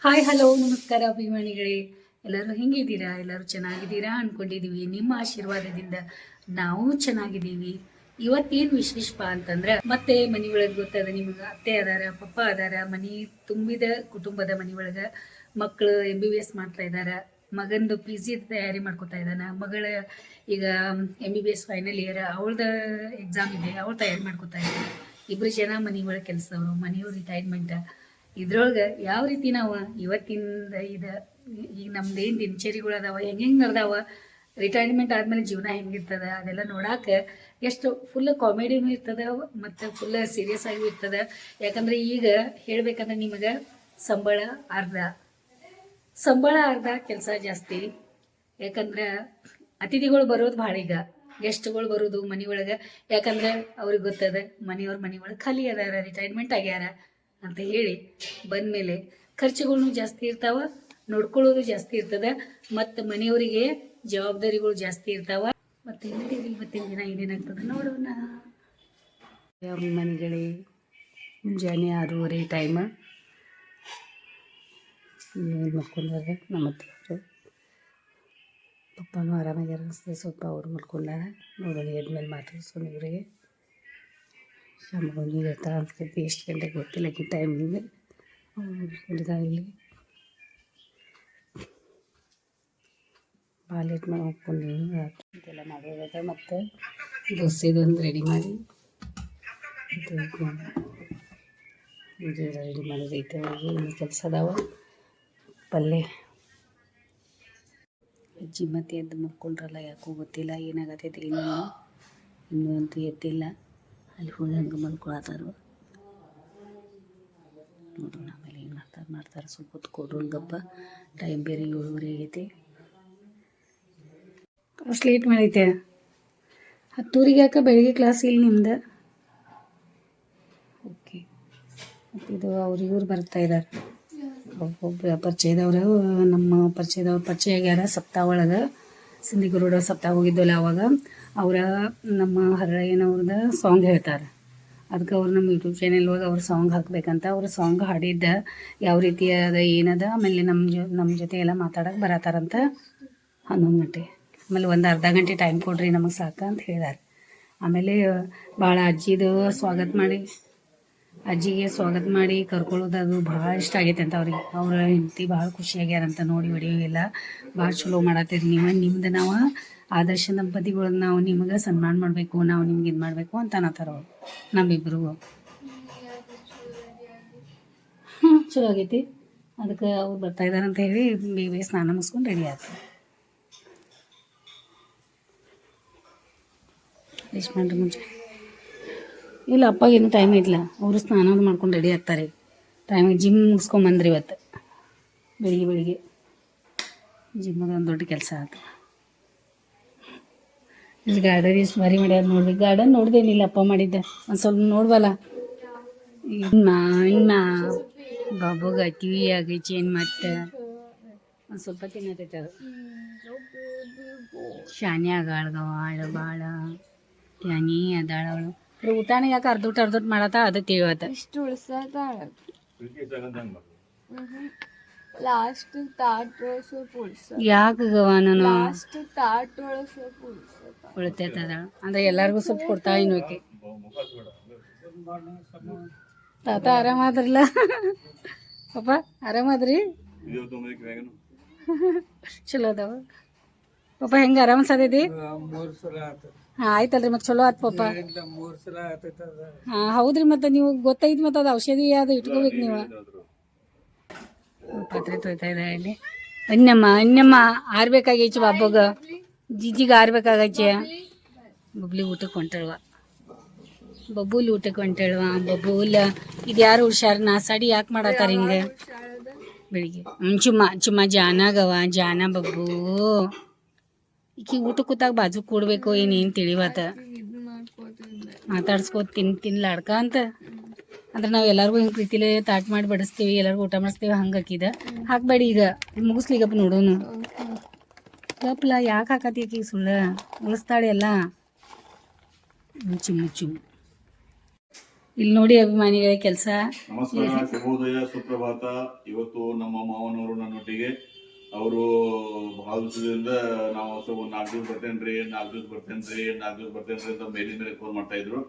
Hi hello ನಮಸ್ಕಾರ ಅಭಿಮಾನಿಗಳೇ. ಎಲ್ಲರೂ ಹೆಂಗಿದ್ದೀರಾ? ಎಲ್ಲರೂ ಚೆನ್ನಾಗಿದ್ದೀರಾ ಅಂದ್ಕೊಂಡಿದ್ದೀವಿ. ನಿಮ್ಮ ಆಶೀರ್ವಾದದಿಂದ ನಾವು ಚೆನ್ನಾಗಿದ್ದೀವಿ. ಇವತ್ತೇನು ವಿಶೇಷಪ್ಪ ಅಂತಂದ್ರೆ ಮತ್ತೆ ಮನೆ ಒಳಗೆ ಗೊತ್ತದ ನಿಮ್ಗೆ, ಅತ್ತೆ ಅದಾರ, ಪಪ್ಪ ಅದಾರ, ಮನೆ ತುಂಬಿದ ಕುಟುಂಬದ ಮನೆ ಒಳಗೆ ಮಕ್ಕಳು MBBS ಮಾಡ್ತಾ ಇದ್ದಾರೆ. ಮಗಂದು PG ತಯಾರಿ ಮಾಡ್ಕೊತಾ ಇದ್ದಾನ. ಮಗಳ ಈಗ MBBS ಫೈನಲ್ ಇಯರ್, ಅವಳ್ದ ಎಕ್ಸಾಮ್ ಇದೆ, ಅವಳು ತಯಾರಿ ಮಾಡ್ಕೊತಾ ಇದ್ದಾಳೆ. ಇಬ್ರು ಜನ ಮನೆ ಒಳಗೆ ಕೆಲಸದವರು, ಮನೆಯವ್ರು ರಿಟೈರ್ಮೆಂಟ್. ಇದ್ರೊಳಗೆ ಯಾವ ರೀತಿ ನಾವು ಇವತ್ತಿಂದ ಈಗ ನಮ್ದೇನು ದಿನಚರಿಗಳು ಅದಾವ, ಹೆಂಗೆ ನಡೆದಾವ, ರಿಟೈರ್ಮೆಂಟ್ ಆದಮೇಲೆ ಜೀವನ ಹೆಂಗಿರ್ತದ ಅದೆಲ್ಲ ನೋಡಾಕ ಎಷ್ಟು ಫುಲ್ ಕಾಮಿಡಿನೂ ಇರ್ತದ ಮತ್ತು ಫುಲ್ ಸೀರಿಯಸ್ ಆಗಿ ಇರ್ತದ. ಯಾಕಂದ್ರೆ ಈಗ ಹೇಳ್ಬೇಕಂದ್ರೆ ನಿಮಗೆ ಸಂಬಳ ಅರ್ಧ, ಕೆಲಸ ಜಾಸ್ತಿ. ಯಾಕಂದ್ರೆ ಅತಿಥಿಗಳು ಬರೋದು ಭಾಳ, ಈಗ ಗೆಸ್ಟ್ಗಳು ಬರೋದು ಮನೆಯೊಳಗೆ. ಯಾಕಂದ್ರೆ ಅವ್ರಿಗೆ ಗೊತ್ತದ ಮನೆಯವ್ರ ಮನೆಯೊಳಗೆ ಖಾಲಿ ಅದಾರ, ರಿಟೈರ್ಮೆಂಟ್ ಆಗ್ಯಾರ ಅಂತ ಹೇಳಿ ಬಂದಮೇಲೆ ಖರ್ಚುಗಳು ಜಾಸ್ತಿ ಇರ್ತಾವ, ನೋಡ್ಕೊಳ್ಳೋದು ಜಾಸ್ತಿ ಇರ್ತದೆ, ಮತ್ತು ಮನೆಯವರಿಗೆ ಜವಾಬ್ದಾರಿಗಳು ಜಾಸ್ತಿ ಇರ್ತಾವ. ಮತ್ತು ಇವತ್ತಿನ ದಿನ ಏನೇನಾಗ್ತದೆ ನೋಡೋಣ. ಅಭಿಮಾನಿಗಳೇ, ಮುಂಜಾನೆ 6:30 ಟೈಮ್. ಮಲ್ಕೊಂಡಾರ ನಮ್ಮ ಅತ್ತೆಯವರು. ಪಪ್ಪನೂ ಆರಾಮಾಗ್ಯಾರ ಅನಿಸ್ತದೆ, ಸ್ವಲ್ಪ ಅವ್ರು ಮಲ್ಕೊಂಡಾರ. ನೋಡೋಣ ಎದ್ಮೇಲೆ ಮಾತಾಡ್ಸ್ಕೊಂಡು ಇವರಿಗೆ ಶಾಮಗೊಂದು ಇರ್ತಾಳೆ ಅನ್ಸ್ತೈತಿ. ಎಷ್ಟು ಗಂಟೆಗೆ ಗೊತ್ತಿಲ್ಲ ಈ ಟೈಮಿಂಗ್. ಇಲ್ಲಿ ಭಾಳ ಲೇಟ್ ಮಾಡಿ ಹೋಗ್ಕೊಂಡು ಇದೆಲ್ಲ ಮಾಡೋದ. ಮತ್ತು ದೋಸೆದೊಂದು ರೆಡಿ ಮಾಡಿ ರೆಡಿ ಮಾಡೋದೈತೆ. ಅವ್ರಿಗೆ ಇನ್ನೂ ಕೆಲಸ ಅದಾವ. ಪಲ್ಯ ಅಜ್ಜಿ ಮತ್ತೆ ಎದ್ದು ಮಲ್ಕೊಂಡ್ರಲ್ಲ, ಯಾಕೋ ಗೊತ್ತಿಲ್ಲ ಏನಾಗತ್ತೈತೆ ಇನ್ನೂ ಅಂತೂ ಎದ್ದಿಲ್ಲ. ಅಲ್ಲಿ ಹೋಗಿ ಹಂಗೆ ಮಲ್ಕೊಳತ್ತಾರು. ನೋಡೋಣ ಆಮೇಲೆ ಏನು ಮಾಡ್ತಾರೆ. ಸ್ವಲ್ಪ ಹೊತ್ತು ಕೊಡ್ರೋಣ ಗಪ್ಪ. ಟೈಮ್ ಬೇರೆ 7:30 ಆಗೈತಿ. Class late ಮಾಡೈತೆ. 10:00 ಯಾಕೆ ಬೆಳಿಗ್ಗೆ ಕ್ಲಾಸ್ ಇಲ್ಲ ನಿಮ್ದು? ಓಕೆ. ಮತ್ತು ಇದು ಇವ್ರು ಬರ್ತಾ ಇದ್ದಾರೆ, ಒಬ್ಬೊಬ್ಬ ಪರಿಚಯದವರು, ನಮ್ಮ ಪರಿಚಯ ಆಗ್ಯಾರ. ಸಪ್ತಾಹ ಒಳಗೆ ಸಿಂಧಿಗರುಡ ಸಪ್ತಾಹ ಹೋಗಿದ್ದಲ್ಲ, ಅವಾಗ ಅವರ ನಮ್ಮ ಹರಳಯ್ಯನವ್ರದ್ದು ಸಾಂಗ್ ಹೇಳ್ತಾರೆ. ಅದಕ್ಕೆ ಅವ್ರು ನಮ್ಮ ಯೂಟ್ಯೂಬ್ ಚಾನೆಲ್ ಒಳಗೆ ಅವ್ರ ಸಾಂಗ್ ಹಾಕಬೇಕಂತ. ಅವ್ರ ಸಾಂಗ್ ಹಾಡಿದ್ದ ಯಾವ ರೀತಿ ಅದ ಏನದ, ಆಮೇಲೆ ನಮ್ಮ ಜೊತೆ ಎಲ್ಲ ಮಾತಾಡೋಕೆ ಬರತ್ತಾರಂತ. 11 ಗಂಟೆ ಆಮೇಲೆ ಒಂದು ಅರ್ಧ ಗಂಟೆ ಟೈಮ್ ಕೊಡ್ರಿ ನಮಗೆ ಸಾಕು ಅಂತ ಹೇಳಿದಾರೆ. ಆಮೇಲೆ ಭಾಳ ಅಜ್ಜಿಗೆ ಸ್ವಾಗತ ಮಾಡಿ ಕರ್ಕೊಳ್ಳೋದು ಅದು ಭಾಳ ಇಷ್ಟ ಆಗೈತೆ ಅಂತ ಅವ್ರಿಗೆ. ಅವ್ರ ಹೆಂಡತಿ ಭಾಳ ಖುಷಿಯಾಗ್ಯಾರಂತ ನೋಡಿ. ವಿಡಿಯೋ ಎಲ್ಲ ಭಾಳ ಚಲೋ ಮಾಡತ್ತೀರಿ ನೀವು. ನಿಮ್ದು ನಾವು ಆದರ್ಶ ದಂಪತಿಗಳನ್ನ ನಾವು ನಿಮಗೆ ಸನ್ಮಾನ ಮಾಡಬೇಕು, ನಾವು ನಿಮ್ಗೆ ಇದು ಮಾಡಬೇಕು ಅಂತ ಅನ್ನತ್ತಾರ ಅವ್ರು ನಮ್ಮಿಬ್ರಿಗೂ. ಚಲೋ ಆಗೈತಿ. ಅದಕ್ಕೆ ಅವ್ರು ಬರ್ತಾಯಿದ್ದಾರೆ ಅಂತ ಹೇಳಿ ಬೇಗ ಸ್ನಾನ ಮುಗಿಸ್ಕೊಂಡು ರೆಡಿ ಆಗ್ತಾರೆ. ಎಷ್ಟು ಮಾಡ್ರಿ ಮುಂಚೆ ಇಲ್ಲ, ಅಪ್ಪಗೇನು ಟೈಮ್ ಐತಿಲ್ಲ. ಅವರು ಸ್ನಾನ ಮಾಡ್ಕೊಂಡು ರೆಡಿ ಆಗ್ತಾರೆ. ಟೈಮಿಗೆ ಜಿಮ್ ಮುಗಿಸ್ಕೊಂಬಂದ್ರಿ ಇವತ್ತು ಬೆಳಿಗ್ಗೆ. ಜಿಮ್ಮದ ಒಂದು ದೊಡ್ಡ ಕೆಲಸ ಆಯ್ತು. ಇಲ್ಲಿ ಗಾರ್ಡನ್ ಎಷ್ಟು ಬಾರಿ ಮಾಡ್ಯಾರ ನೋಡ್ರಿ. ಗಾರ್ಡನ್ ನೋಡ್ದೇನಿಲ್ಲ ಅಪ್ಪ ಮಾಡಿದ್ದೆ, ಒಂದು ಸ್ವಲ್ಪ ನೋಡ್ವಲ್ಲ. ಇನ್ನ ಬಾಬುಗೆ ಕಿವಿ ಆಗೈತಿ ಏನು ಮತ್ತೆ ಒಂದು ಸ್ವಲ್ಪ ತಿನ್ನತೈತೆ. ಅದು ಶಾನೆ ಆಗಾಳ್ಗವ ಭಾಳ ತ್ಯಾನಿ ಅದಾಳ ಅವಳು. ಊಟನ ಯಾಕೆ ಅರ್ಧಟ್ ಮಾಡತ್ತ ಅದು ತಿಳಿವತ್ತ. ಇಷ್ಟು ಉಳ್ಸತಾಳ ಲಾಸ್ಟ್ ತಾಟ್ ಯಾಕೆ ಗವ ನಾನು ಲಾಸ್ಟ್ ತಾಟ್ ಉಳಿತೈತದ ಅಂದ್ರೆ ಎಲ್ಲರಿಗೂ ಸ್ವಲ್ಪ ಕೊಡ್ತಾ ಇನ್ನೋಕೆ. ತಾತ ಆರಾಮಾದ್ರಲ್ಲ? ಪಾಪ ಆರಾಮಾದ್ರಿ? ಚಲೋ ಅದಾವ ಪಾಪ. ಹೆಂಗೆ ಆರಾಮ ಸಾದೈತಿ? ಹಾಂ ಆಯ್ತಲ್ರಿ, ಮತ್ತೆ ಚಲೋ ಆತ್ ಪಾಪ. ಹಾಂ ಹೌದ್ರಿ, ಮತ್ತೆ ನೀವು ಗೊತ್ತೈತಿ, ಮತ್ತೆ ಅದು ಔಷಧಿ ಅದು ಇಟ್ಕೋಬೇಕು ನೀವು. ಪಾತ್ರೆ ತೊಯ್ತಾ ಇದೆ ಇಲ್ಲಿ. ಇನ್ನಮ್ಮ ಆರ್ಬೇಕಾಗೈತಿ ಬಾಬಾಗ, ಜಿಜಿಗೆ ಆರ್ಬೇಕಾಗೈತಿ. ಬಬ್ಲಿ ಊಟಕ್ಕೆ ಹೊಂಟಳ್ವ, ಬಬ್ಬುಲ್ ಊಟಕ್ಕೆ ಹೊಂಟಳ್ವ. ಬಬ್ಬುಲ್ ಇದು ಯಾರು ಹುಷಾರು ನಾಸಾಡಿ ಯಾಕೆ ಮಾಡತ್ತಾರ ಹಿಂಗೆ ಬೆಳಿಗ್ಗೆ? ಚುಮ್ಮ ಜಾನಾಗವ, ಜಾನ ಬಬ್ಬು. ಈಕಿ ಊಟ ಕೂತಾಗ ಬಾಜು ಕೂಡ್ಬೇಕು ಏನೇನು ತಿಳಿವತ್ತ. ಮಾತಾಡ್ಸ್ಕೋತ ತಿನ್ಲಾಡ್ಕ ಅಂತ. ಅಂದ್ರೆ ನಾವು ಎಲ್ಲರಿಗೂ ಹಿಂಗೆ ಪ್ರೀತಿಲೇ ತಾಟ್ ಮಾಡಿ ಬಡಿಸ್ತೀವಿ, ಎಲ್ಲರಿಗೂ ಊಟ ಮಾಡಿಸ್ತೀವಿ. ಹಂಗೆ ಹಾಕಿದ ಹಾಕ್ಬೇಡಿ ಈಗ, ಮುಗಿಸ್ಲಿಗಪ್ಪ ನೋಡೋನು. ಗಪ್ಲ ಯಾಕೆ ಹಾಕತಿ ಆಕಿ ಸುಳ್ಳ ಉಳಿಸ್ತಾಳೆ ಎಲ್ಲ. ಮುಚ್ಚು ಇಲ್ಲಿ ನೋಡಿ ಅಭಿಮಾನಿಗಳ ಕೆಲಸ. ನಮಸ್ಕಾರ, ಶುಭೋದಯ, ಸುಪ್ರಭಾತ. ಇವತ್ತು ನಮ್ಮ ಮಾವನವರು ನನ್ನೊಟ್ಟಿಗೆ ಅವರು ಬಹಳ ದಿವಸದಿಂದ ನಾವು ಒಂದು 4 ದಿವಸ ಬರ್ತೇನ್ರಿ ಅಂತ ಮೇಲಿನ ಮೇಲೆ ಫೋನ್ ಮಾಡ್ತಾ ಇದ್ರು.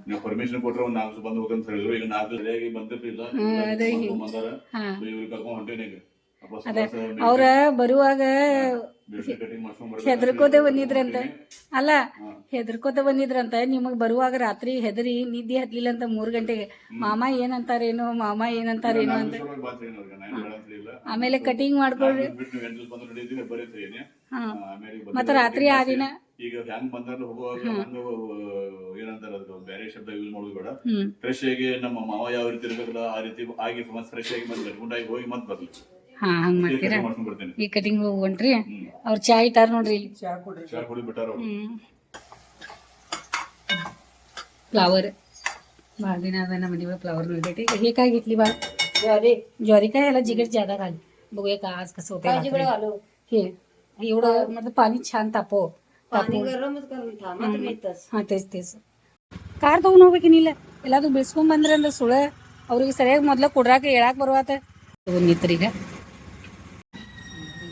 ನೀವು ಪರ್ಮಿಷನ್ ಕೊಟ್ರೆ ಒಂದು 4 ದಿವಸ ಬಂದು ಹೋಗಂತ ಹೇಳಿದ್ರು. ಈಗ 4 ದಿವಸ ಸರಿಯಾಗಿ ಬಂದಿರ್ಲಿಲ್ಲ. ಬಂದಾರ ಇವ್ರಿಗೆ ಕರ್ಕೊಂಡ್ ಹೊಂಟೇನೆ. ಈಗ ಅವ್ರ ಬರುವಾಗ ಹೆದರ್ಕೋತ ಬಂದಿದ್ರಂತ. ಅಲ್ಲ, ಹೆದರ್ಕೋತ ಬಂದಿದ್ರಂತ. ನಿಮಗ್ ಬರುವಾಗ ರಾತ್ರಿ ಹೆದರಿ ನಿದ್ದೆ ಹತ್ಲಿಲ್ಲ ಅಂತ 3 ಗಂಟೆಗೆ ಮಾಮ ಏನಂತಾರೇನೋ ಅಂತ. ಆಮೇಲೆ ಕಟಿಂಗ್ ಮಾಡ್ಕೊಳ್ರಿ. ಮತ್ತ ರಾತ್ರಿ ಆ ದಿನ ಈಗ ಹ್ಯಾಂಗ್ ಬಂದಾರ ಹೋಗುವಾಗ ಏನಂತಾರ ಬೇರೆ ಶಬ್ದ ಯೂಸ್ ಮಾಡೋದು ಬೇಡ. ಫ್ರೆಶ್ ಆಗಿ ನಮ್ಮ ಮಾವ ಯಾವ ರೀತಿ ಇರ್ಬೇಕಲ್ಲ ಆ ರೀತಿ ಆಗಿ ಫ್ರೆಶ್ ಆಗಿ ಬಂದ್ ಗಟ್ಗುಂಡಾಗಿ ಹೋಗಿ ಮತ್ ಬರ್ಲಿ. ಹಾ, ಹಂಗ್ ಮಾಡ್ತೀರಾ? ಈ ಕಟಿಂಗ್ ಹೋಗ್ರಿ. ಅವ್ರ ಚಾ ಇಟ್ಟಾರ ನೋಡ್ರಿ. ಚಾ ಕುಡಿ ಬಿಟ್ಟಾರ. ಫ್ಲವರ್ ಭಾಳ ದಿನ ಅದ ನಮ್ಮ ಮನೆ फ्लावर मिळते. हे काय घेतली बा? ज्वारी काय याला जिगट ज्यादा घाल. बघूया का आज कसं होतं. हे एवढं मतलब पाणी छान तापव. हा, तेच ಕಾರ್ ತಗೊಂಡ್ ಹೋಗ್ಬೇಕಿನಿಲ್ಲ. ಎಲ್ಲಾದ್ರು ಬಿಡ್ಸ್ಕೊಂಡ್ ಬಂದ್ರೆ ಅಂದ್ರೆ ಸುಳ ಅವ್ರಿಗೆ ಸರಿಯಾಗಿ ಮೊದ್ಲ ಕೊಡ್ರಾಕ ಹೇಳಾಕ್ ಬರುವಾತ ನಿತ್ರೀಗ.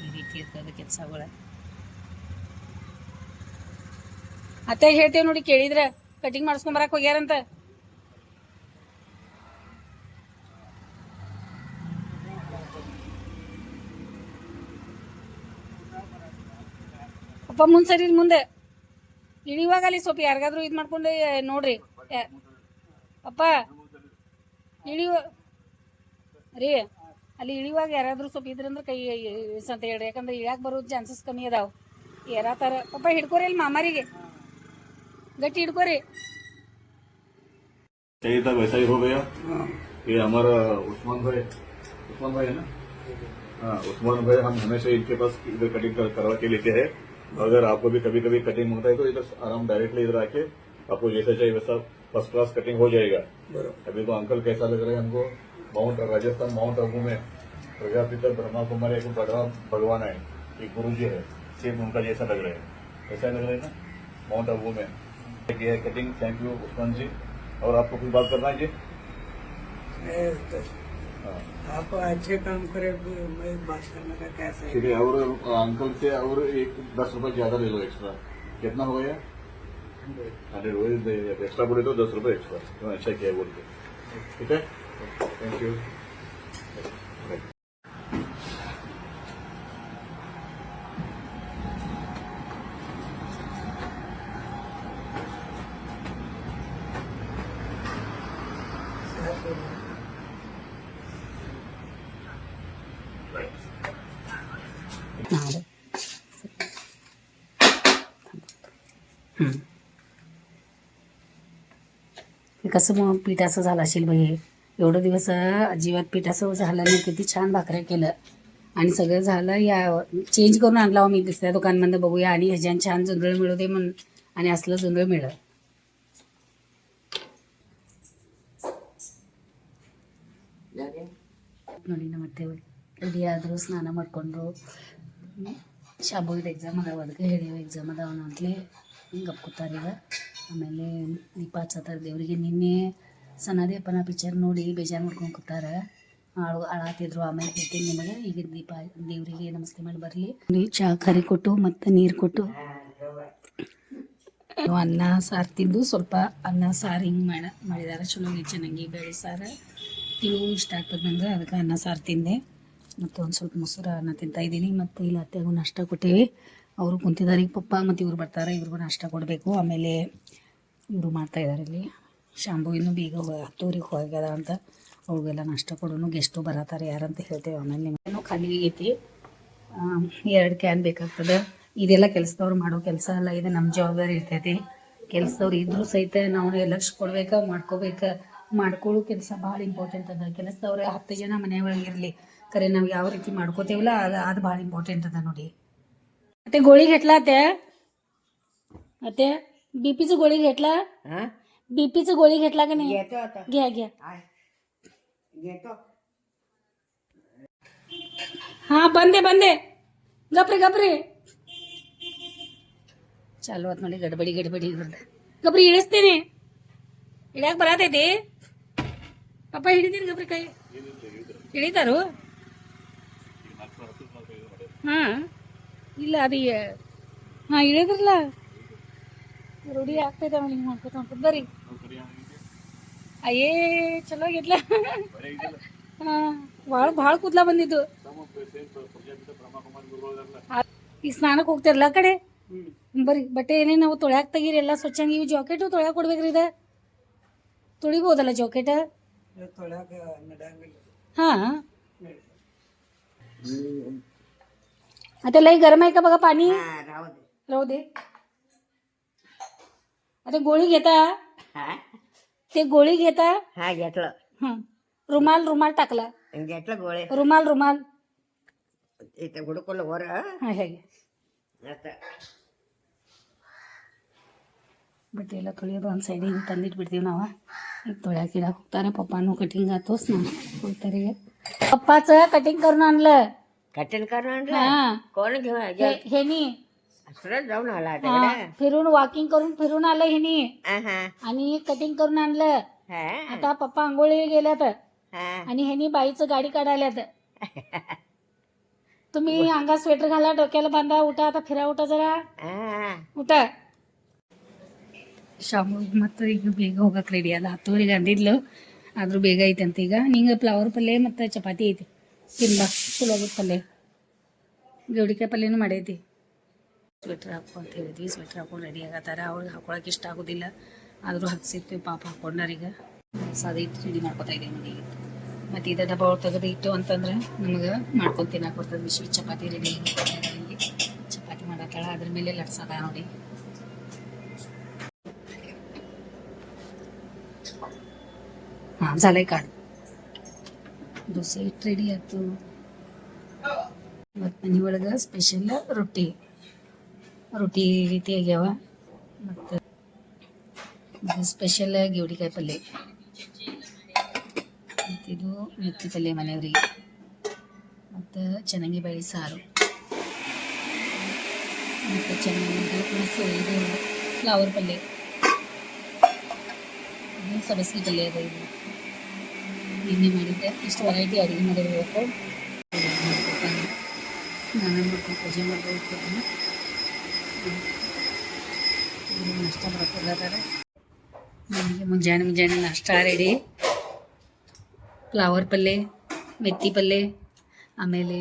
ಈ ರೀತಿ ಇರ್ತದ ಕೆಲಸಗಳ. ಅತ್ತೆ ಹೇಳ್ತೇವ್ ನೋಡಿ, ಕೇಳಿದ್ರ ಕಟಿಂಗ್ ಮಾಡಿಸ್ಕೊಂಡ್ ಬರಾಕ್ ಹೋಗ್ಯಾರಂತ. ಅಪ್ಪ ಮುಂದ್ ಸರಿ, ಮುಂದೆ ಇಳಿಯುವಾಗ ಅಲ್ಲಿ ಸ್ವಲ್ಪ ಯಾರಿಗಾದ್ರೂ ಇದು ಮಾಡ್ಕೊಂಡು ನೋಡ್ರಿ. ಅಪ್ಪ ಇಳಿಯುವ ರೀ, ಅಲ್ಲಿ ಇಳಿಯುವಾಗ ಯಾರಾದ್ರೂ ಸ್ವಲ್ಪ ಇದ್ರಂದ್ರೆ ಕೈ ಅಂತ ಹೇಳ್ರಿ. ಯಾಕಂದ್ರೆ ಇಳ್ಯಾಕ ಬರೋದು ಚಾನ್ಸಸ್ ಕಮ್ಮಿ ಅದಾವ. ಯಾರತಾರ ಪಪ್ಪ ಹಿಡ್ಕೋರಿ ಅಲ್ಲಿ ಮಾಮಾರಿಗೆ ಗಟ್ಟಿ ಹಿಡ್ಕೋರಿ. चाहिए था वैसा ही हो गया। ये हमारा उस्मान भाई है ना? हाँ, उस्मान भाई हम हमेशा इनके पास इधर कटिंग करवा के लेते हैं। अगर आपको भी कभी कभी कटिंग होता है तो इधर आराम डायरेक्टली इधर आके आपको जैसा चाहिए वैसा फर्स्ट क्लास कटिंग हो जाएगा। अभी तो अंकल कैसा लग रहा है हमको, राजस्थान माउंट आबू में प्रजापिता ब्रह्मा कुमारी एक बड़ा भगवान है, एक गुरु जी है, सेम उनका जैसा लग रहा है। ऐसा लग रहा है ना माउंट आबू में कटिंग। थैंक यू उस्मान जी। और आपको कुछ बात करना है जी? आप अच्छे काम करे, मैं बात करने का कैसे? ठीक है, और अंकल से और एक 10 रुपए ज्यादा ले लो एक्स्ट्रा। कितना हो गया? 100 एक्स्ट्रा बोले तो 10 रुपए एक्स्ट्रा। अच्छा किया बोल के। ठीक है, थैंक यू। कसं मग पीठ असं झालं असेल बाई. एवढं दिवस अजिबात पीठ असं झालं नाही. किती छान भाकऱ्या केलं आणि सगळं झालं. या चेंज करून आणला मी दुसऱ्या दुकानमध्ये, बघूया. आणि ह्याच्यानं छान जुंधळ मिळू दे म्हणून, आणि असलं जुंधळ मिळलं. ನೋಡಿ ನಮ್ಮ ಅತ್ತೆ ರೆಡಿ ಆದರು, ಸ್ನಾನ ಮಾಡಿಕೊಂಡು. ಶಾಂಭವಿದ ಎಕ್ಸಾಮ್ ಅದಾವ, ಅದಕ್ಕೆ ಹೇಳಿವ ಎಕ್ಸಾಮ್ ಅದಾವನ ಅಂತಲೇ ಹಿಂಗೆ ಕೂತಾರೆ ಈಗ. ಆಮೇಲೆ ದೀಪ ಹಚ್ಚತ್ತಾರ ದೇವರಿಗೆ. ನಿನ್ನೆ ಸಣ್ಣದೇಪನ ಪಿಕ್ಚರ್ ನೋಡಿ ಬೇಜಾರು ಮಾಡ್ಕೊಂಡು ಕೂತಾರೆ, ಅಳಾತಿದ್ರು. ಆಮೇಲೆ ಹೇಳ್ತೀನಿ ನಿಮಗೆ, ಈಗ ದೀಪ ದೇವರಿಗೆ ನಮಸ್ತೆ ಮಾಡಿ ಬರಲಿ. ಚಹಾ ಕರಿ ಕೊಟ್ಟು ಮತ್ತು ನೀರು ಕೊಟ್ಟು ಅನ್ನ ಸಾರು ತಿಂದು, ಸ್ವಲ್ಪ ಅನ್ನ ಸಾರು ಹಿಂಗೆ ಮಾಡಿದಾರೆ. ಚಲೋ ಚೆನ್ನಾಗಿ ಬೇಳೆ ಸಾರು ತಿಳು ಇಷ್ಟ ಆಗ್ತದೆ ನಂಗೆ, ಅದಕ್ಕೆ ಅನ್ನ ಸಾರು ತಿಂದೆ. ಮತ್ತು ಒಂದು ಸ್ವಲ್ಪ ಮೊಸರು ಅನ್ನ ತಿಂತಾಯಿದ್ದೀನಿ. ಮತ್ತು ಇಲ್ಲಿ ಅತ್ತೆಗೂ ನಾಷ್ಟ ಕೊಟ್ಟೇವಿ. ಅವರು ಕುಂತಿದ್ದಾರೆ. ಈಗ ಪಪ್ಪ ಮತ್ತು ಇವ್ರು ಬರ್ತಾರೆ, ಇವ್ರಿಗೂ ನಾಷ್ಟ ಕೊಡಬೇಕು. ಆಮೇಲೆ ಇವರು ಮಾಡ್ತಾಯಿದ್ದಾರೆ ಇಲ್ಲಿ. ಶಾಂಭು ಇನ್ನೂ ಬೀಗ 10 ಹೋಗ್ಯದ ಅಂತ, ಅವ್ರಿಗೆಲ್ಲ ನಾಷ್ಟ ಕೊಡೋನು. ಗೆಸ್ಟು ಬರತ್ತಾರೆ, ಯಾರಂತ ಹೇಳ್ತೇವೆ. ಆಮೇಲೆ ನಿಮ್ಮನ್ನು ಖಾಲಿ ಆಗೈತಿ. 2 ಕ್ಯಾನ್ ಬೇಕಾಗ್ತದೆ. ಇದೆಲ್ಲ ಕೆಲಸದವ್ರು ಮಾಡೋ ಕೆಲಸ ಅಲ್ಲ, ಇದು ನಮ್ಮ ಜವಾಬ್ದಾರಿ ಇರ್ತೈತಿ. ಕೆಲಸದವ್ರು ಇದ್ರೂ ಸಹಿತ ನಾವು ಲಕ್ಷ ಕೊಡ್ಬೇಕಾ, ಮಾಡ್ಕೊಳ್ಳೋ ಕೆಲಸ ಭಾಳ ಇಂಪಾರ್ಟೆಂಟ್ ಅದ. ಕೆಲಸದವ್ರು 10 ಜನ ಮನೆ ಒಳಗಿರಲಿ, ಖರೆ ನಾವು ಯಾವ ರೀತಿ ಮಾಡ್ಕೋತೇವಲ್ಲ ಅದು ಭಾಳ ಇಂಪಾರ್ಟೆಂಟ್ ಅದ ನೋಡಿ. ಮತ್ತೆ गोळी घेतला अते बीपीचं गोळी घेतला? बीपीचं गोळी घेतला का नाही? घ्या. हा, बंदे गपरे चालू आत ನೋಡಿ ಗಡಬಡಿ ಗಪ್ರಿ ಇಳಿಸ್ತೇನೆ. ಇಳ್ಯಾಕ ಬರತೈತಿ. ಪಪ್ಪ ಹಿಡಿದಿರಿ ಗಬ್ರಿ ಕೈ ಹಿಡಿತಾರು ಹಾ ಇಲ್ಲ ಅದು ಹಾ ಇಳಿದ್ರಲ್ಲ ರೂಢಿ ಆಗ್ತೈತೆ ಅವ್ನಿಗೆ ಮಾಡ್ಕೊತ ಹೊಂಟದ್ ಬರ್ರಿ ಅಯ್ಯೇ ಚಲೋ ಆಗಿದ್ಲ ಹಾ ಭಾಳ ಕೂದ್ಲ ಬಂದಿದ್ದು ಈ ಸ್ನಾನಕ್ಕೆ ಹೋಗ್ತಿರಲ್ಲ ಆ ಕಡೆ ಬರ್ರಿ ಬಟ್ಟೆ ಏನೇನು ನಾವು ತೊಳ್ಯಾಕ ತೆಗೀರಿ ಎಲ್ಲ ಸ್ವಚ್ಛಂಗಿ ಇವು ಜಾಕೆಟು ತೊಳ್ಯಾಕ ಕೊಡ್ಬೇಕ್ರಿ ಇದು ತೊಳಿಬೋದಲ್ಲ ಜಾಕೆಟ್ ತೊಳ್ಯಾಕ ನಡಂಗಿಲ್ಲ हा आता लई गरम आहे का बघा पाणी राहू दे आता गोळी घेता ते गोळी घेता हा घेतलं हं. रुमाल टाकला घेतलं गोळे रुमाल इथे हुडकलं वर हा ಹೇಗೆ आता ಬಟ್ ಎಲ್ಲ ತೊಳೆಯೋದು ಒಂದು ಸೈಡಿಗೆ ತಂದಿಟ್ಬಿಡ್ತೀವಿ ನಾವು ಈಗ ತೊಳ್ಯಾಕ ಇಡಕ್ಕೆ ಹೋಗ್ತಾರೆ ಪಪ್ಪಾನು ಕಟಿಂಗ್ ಆತೋಸ್ ನಾವು ಹೋಗ್ತಾರೆ ಈಗ पप्पाचं कटिंग करून आणलं कठीण करून आणलं हा कोण घेऊन हेनी असं जाऊन आला हा, तिकडे फिरून वॉकिंग करून फिरून आलं हेनी हा आणि कटिंग करून आणलं हा आता पप्पा आंघोळीला गेल्यात हा आणि ह्यानी बाईचं गाडी काढायल्यात तुम्ही अंगात स्वेटर घाला डोक्याला बांधा उठा आता फिरा उठा जरा हा उठा ಶಾಮು ಮತ್ತು ಈಗ ಬೇಗ ಹೋಗಕ್ಕೆ ರೆಡಿ ಅದ 10:00 ಅಂದಿದ್ಲು ಆದರೂ ಬೇಗ ಐತೆ ಅಂತ ಈಗ ನಿಂಗೆ ಫ್ಲವರ್ ಪಲ್ಯ ಮತ್ತು ಚಪಾತಿ ಐತಿ ತಿನ್ಬಾ ಚಲೋ ಆಗುತ್ತೆ ಪಲ್ಯ ಗೌಡಿಕಾಯಿ ಪಲ್ಯನೂ ಮಾಡೈತಿ ಸ್ವೆಟ್ರ್ ಹಾಕೋ ಅಂತ ಹೇಳಿದ್ವಿ ಸ್ವೆಟ್ರ್ ಹಾಕೊಂಡು ರೆಡಿ ಆಗತ್ತಾರ ಅವ್ರಿಗೆ ಹಾಕೊಳಕ್ಕೆ ಇಷ್ಟ ಆಗೋದಿಲ್ಲ ಆದರೂ ಹಾಕ್ಸಿರ್ತೀವಿ ಪಾಪ ಹಾಕೊಂಡಾರೀಗ ಸಾದ ಇಟ್ಟು ರೆಡಿ ಮಾಡ್ಕೊತಾ ಇದ್ದೀವಿ ನೋಡಿ ಮತ್ತು ಇದು ಡಬ್ಬ ಒಳಗೆ ತೆಗೆದು ಇಟ್ಟು ಅಂತಂದ್ರೆ ನಮಗೆ ಮಾಡ್ಕೊಂಡು ತಿನ್ನಕ್ಕೆ ಬರ್ತದೆ ಬಿಸಿ ಚಪಾತಿ ರೆಡಿ ಆಗಿ ಚಪಾತಿ ಮಾಡತ್ತಾಳ ಅದ್ರ ಮೇಲೆ ಲಟ್ಸದ ನೋಡಿ हां झालंय काढ डोसे ರೆಡಿ ಆಯ್ತು ಮತ್ತು ಮನೆ ಒಳಗೆ ಸ್ಪೆಷಲ್ ರೊಟ್ಟಿ ರೀತಿ ಆಗ್ಯಾವ ಮತ್ತು ಸ್ಪೆಷಲ್ ಗೆವಡಿಕಾಯಿ ಪಲ್ಯ ಮತ್ತು ಇದು ಮೆತ್ತಿ ಪಲ್ಯ ಮನೆಯವ್ರಿಗೆ ಮತ್ತು ಚೆನ್ನಾಗಿ ಬೇಳೆ ಸಾರು ಮತ್ತು ಚೆನ್ನಾಗಿ ಪ್ಲಸ್ ಇದು ಫ್ಲವರ್ ಪಲ್ಯ ಇದು ಸಬಸ್ಗಿ ಪಲ್ಯ ಇದೆ ಇದು ನಿನ್ನೆ ಮಾಡಿದ್ದೆ ಇಷ್ಟು ವೆರೈಟಿ ಅಡುಗೆ ಮಾಡಿರಬೇಕು ಸ್ನಾನ ಮಾಡ್ಕೊಂಡು ಪೂಜೆ ಮಾಡಬೇಕು ನಾಷ್ಟ ಬರ್ಕೊಳ್ತಾರೆ ನನಗೆ ಮುಂಜಾನೆ ನಾಷ್ಟ ರೆಡಿ ಫ್ಲವರ್ ಪಲ್ಯ ಮೆತ್ತಿ ಪಲ್ಯ ಆಮೇಲೆ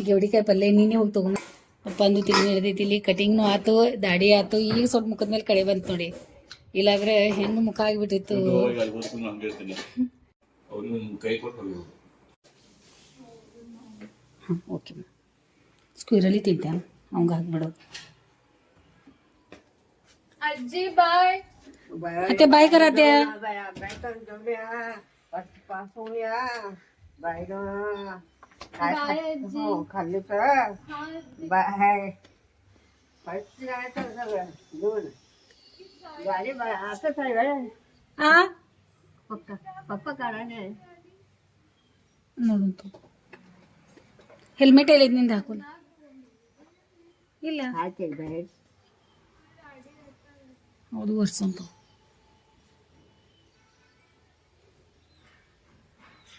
ಗೆವಡಿಕಾಯಿ ಪಲ್ಯ ನೀನೇ ಹೋಗಿ ತೊಗೊಂಡು ಪಪ್ಪಂದು ತಿಂದು ಹಿಡ್ದೈತಿ ಇಲ್ಲಿ ಕಟಿಂಗ್ನು ಆಯ್ತು ದಾಡಿ ಆಯ್ತು ಈಗ ಸ್ವಲ್ಪ ಮುಖದ ಮೇಲೆ ಕಡೆ ಬಂತು ನೋಡಿ ಇಲ್ಲಾಂದ್ರೆ ಹೆಂಗೆ ಮುಖ ಆಗಿಬಿಟ್ಟಿತ್ತು ಹಾಂ ಓಕೆ ಸ್ಕ್ಯೂರಲ್ಲಿ ತಿಂತೆ ಅವಂಗೆ ಹಾಕ್ಬಿಡೋದು ಅಜ್ಜಿ ಬಾಯ್ ಮತ್ತೆ ಬಾಯ್ ಕರಾತೆ खाल्ली तर बाय असंच आहे ಆ पप्पा पप्पा काढा ನೋಡು ಹೆಲ್ಮೆಟ್ ಎಲ್ಲ ನಿಂದ ಹಾಕೋಲ್ಲ ಇಲ್ಲ ಆಯ್ತು ಬಾಯ್ ಹೌದು ವರ್ಷಂತ